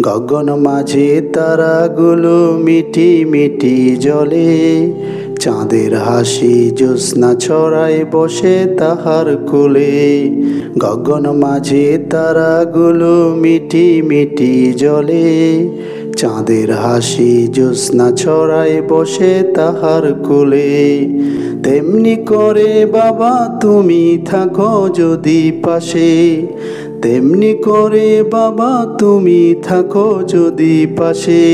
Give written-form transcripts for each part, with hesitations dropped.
গগন মাঝে তারাগুলো মিটি মিটি জ্বলে, চাঁদের হাসি জ্যোৎস্না ছড়ায় বসে তাহার কোলে। গগন মাঝে তারাগুলো মিটি মিটি জ্বলে, চাঁদের হাসি জ্যোৎস্না ছড়ায় বসে তাহার কোলে। তেমনি করে বাবা তুমি থাকো যদি পাশে, তেমনি করে বাবা তুমি থাকো যদি পাশে।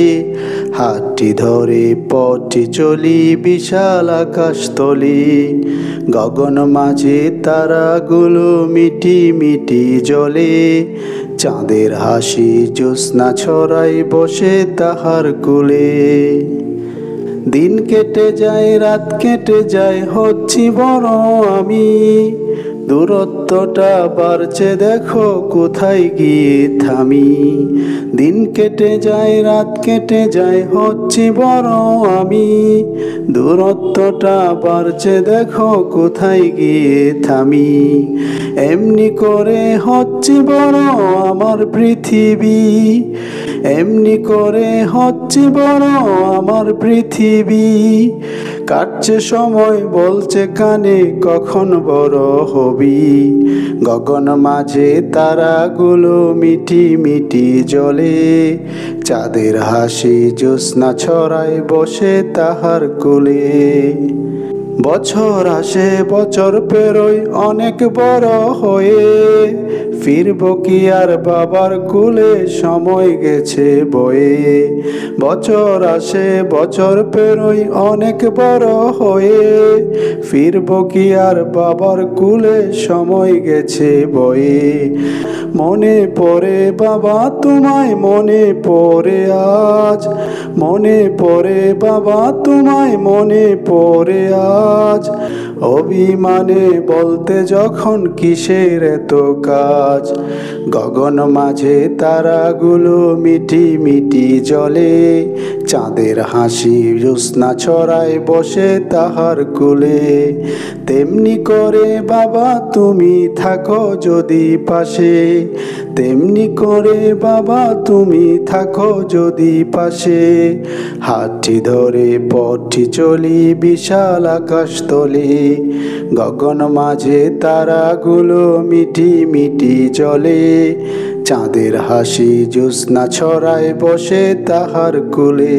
হাতটি ধরে পথটি চলি বিশাল আকাশতলে, গগন মাঝে তারাগুলো মিটি মিটি জ্বলে, চাঁদের হাসি জ্যোৎস্না ছড়ায় বসে তাহার কোলে। দিন কেটে যায় রাত কেটে যায় হচ্ছি বড় আমি, দূরত্বটা বাড়ছে দেখো কোথায় গিয়ে থামি। দিন কেটে যায় রাত কেটে যায় হচ্ছি বড় আমি, দূরত্বটা বাড়ছে দেখো কোথায় গিয়ে থামি। এমনি করে হচ্ছি বড় আমার পৃথিবী, এমনি করে হচ্ছি বড় আমার পৃথিবী। কাটছে সময় বলছে কানে কখন বড় হবি। গগন মাঝে তারাগুলো মিটি মিটি জ্বলে, চাঁদের হাসি জ্যোৎস্না ছড়ায় বসে তাহার কোলে। বছর আসে বছর পেরোয় অনেক বড় হয়ে, ফিরব কি আর বাবার কোলে সময় গেছে বয়ে। বছর আসে বছর পেরোয় অনেক বড় হয়ে, ফিরব কি আর বাবার কোলে সময় গেছে বয়ে। মনে পড়ে বাবা তোমায় মনে পড়ে আজ, মনে পড়ে বাবা তোমায় মনে পড়ে আজ। অভিমানে বলতে যখন কিসের এত কাজ। গগন মাঝে তারাগুলো মিটি মিটি জ্বলে, চাঁদের হাসি জ্যোৎস্না ছড়ায় বসে তাহার কোলে। তেমনি করে বাবা তুমি থাকো যদি পাশে, তেমনি করে বাবা তুমি থাকো যদি পাশে। হাতটি ধরে পথটি চলি বিশাল আকাশতলে, গগন মাঝে তারাগুলো মিটি মিটি জ্বলে, চাঁদের হাসি জ্যোৎস্না ছড়ায় বসে তাহার কোলে।